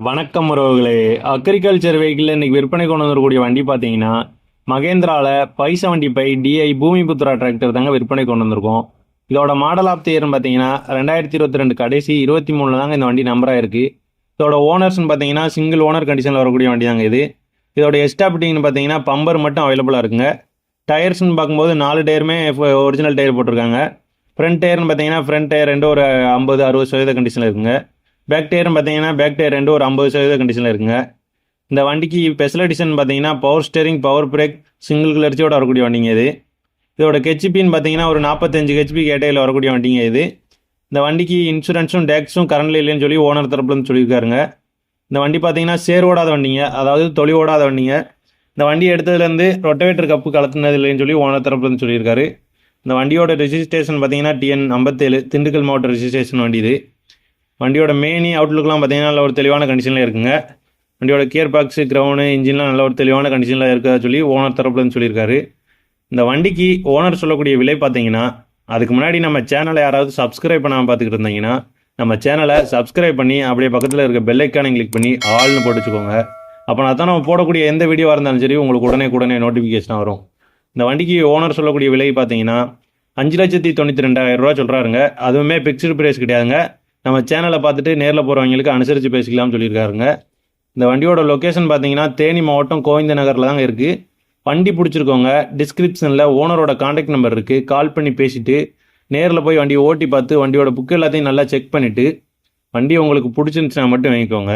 வணக்கம் உறவுகளே. Agriculture vehicle இன்னைக்கு விற்பனை கொண்டு வந்துடக்கூடிய வண்டி பார்த்தீங்கன்னா மகேந்திராவில் பைசா வண்டி பை டிஐ பூமிபுத்ரா டிராக்டர் தாங்க விற்பனை கொண்டு வந்திருக்கோம். இதோட மாடல் ஆஃப் தி இயர்னு பார்த்தீங்கன்னா 2022 கடைசி 23 தாங்க இந்த வண்டி நம்பராக இருக்குது. இதோட ஓனர்ஸ்னு பார்த்தீங்கன்னா சிங்கிள் ஓனர் கண்டிஷனில் வரக்கூடிய வண்டி தாங்க இது. இதோட எஸ்டாபிட்டிங்னு பார்த்தீங்கன்னா பம்பர் மட்டும் அவைலபிளாக இருக்குங்க. டயர்ஸ்னு பார்க்கும்போது 4 டயருமே ஒரிஜினல் டயர் போட்டிருக்காங்க. ஃப்ரண்ட் டயர்னு பார்த்தீங்கன்னா ஃப்ரண்ட் டயர் ரெண்டு ஒரு 50-60% கண்டிஷனில் இருக்குங்க. பேக் டயர்னு பார்த்தீங்கன்னா பேக் டயர் ரெண்டு ஒரு 50% கண்டிஷனில் இருக்குங்க. இந்த வண்டிக்கு ஸ்பெஷல் எடிஷன் பார்த்தீங்கன்னா power steering, power brake, single கிளர்ச்சியோட வரக்கூடிய வண்டிங்க இது. இதோட ஹெச்பின்னு பார்த்தீங்கன்னா ஒரு 45 ஹெச்பி கேட்டையில் வரக்கூடிய வண்டிங்க இது. இந்த வண்டிக்கு இன்சூரன்ஸும் டேக்ஸும் கரண்டில் இல்லைன்னு சொல்லி ஓனர் தரப்புலன்னு சொல்லியிருக்காருங்க. இந்த வண்டி பார்த்தீங்கன்னா சேர் ஓடாத வண்டிங்க, அதாவது தொழி ஓடாத வண்டிங்க. இந்த வண்டி எடுத்ததுலேருந்து ரொட்டவேட்டர் கப்பு கலத்துனது இல்லைன்னு சொல்லி ஓனர் தரப்புலன்னு சொல்லியிருக்காரு. இந்த வண்டியோட ரெஜிஸ்ட்ரேஷன் பார்த்தீங்கன்னா TN 57 திண்டுக்கல் மாவட்ட ரெஜிஸ்ட்ரேஷன் வண்டி இது. வண்டியோட மெயினி அவுட்லுக்லாம் பார்த்தீங்கன்னா நல்ல ஒரு தெளிவான கண்டிஷனில் இருக்குங்க. வண்டியோட கியர் பாக்ஸு, கிரவுண்டு, இன்ஜின்லாம் நல்ல ஒரு தெளிவான கண்டிஷனில் இருக்கிறதா சொல்லி ஓனர் தரப்புலன்னு சொல்லியிருக்காரு. இந்த வண்டிக்கு ஓனர் சொல்லக்கூடிய விலை பார்த்தீங்கன்னா, அதுக்கு முன்னாடி நம்ம சேனலை யாராவது சப்ஸ்கிரைப் பண்ணாமல் பார்த்துக்கிட்டு இருந்தீங்கன்னா நம்ம சேனலை சப்ஸ்கிரைப் பண்ணி அப்படியே பக்கத்தில் இருக்க பெல் ஐக்கானை கிளிக் பண்ணி ஆல்னு போட்டு வச்சுக்கோங்க. அப்போனா தான் நம்ம போடக்கூடிய எந்த வீடியோவாக இருந்தாலும் சரி உங்களுக்கு உடனே நோட்டிஃபிகேஷன் வரும். இந்த வண்டிக்கு ஓனர் சொல்லக்கூடிய விலை பார்த்தீங்கன்னா 5,92,000 ரூபா சொல்கிறாருங்க. அதுவுமே ஃபிக்ஸ்டு ப்ரைஸ் கிடையாதுங்க. நம்ம சேனலை பார்த்துட்டு நேரில் போகிறவங்களுக்கு அனுசரித்து பேசிக்கலாம்னு சொல்லியிருக்காருங்க. இந்த வண்டியோட லொக்கேஷன் பார்த்தீங்கன்னா தேனி மாவட்டம் கோவிந்த நகரில் தாங்க இருக்குது. வண்டி பிடிச்சிருக்கோங்க, டிஸ்கிரிப்ஷனில் ஓனரோட காண்டாக்ட் நம்பர் இருக்குது. கால் பண்ணி பேசிவிட்டு நேரில் போய் வண்டியை ஓட்டி பார்த்து வண்டியோட புக்கு எல்லாத்தையும் நல்லா செக் பண்ணிவிட்டு வண்டி உங்களுக்கு பிடிச்சிருந்துச்சுன்னா மட்டும் வாங்கிக்கோங்க.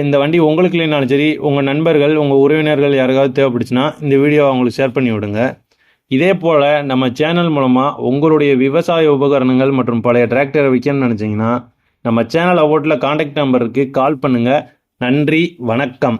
இந்த வண்டி உங்களுக்கு இல்லைனாலும் சரி, உங்கள் நண்பர்கள், உங்கள் உறவினர்கள் யாருக்காவது தேவைப்படுச்சுன்னா இந்த வீடியோவை அவங்களுக்கு ஷேர் பண்ணி விடுங்க. இதே போல் நம்ம சேனல் மூலமாக உங்களுடைய விவசாய உபகரணங்கள் மற்றும் பழைய டிராக்டரை விற்கணும்னு நினச்சிங்கன்னா நம்ம சேனல் அவோட்டில் காண்டாக்ட் நம்பருக்கு கால் பண்ணுங்கள். நன்றி, வணக்கம்.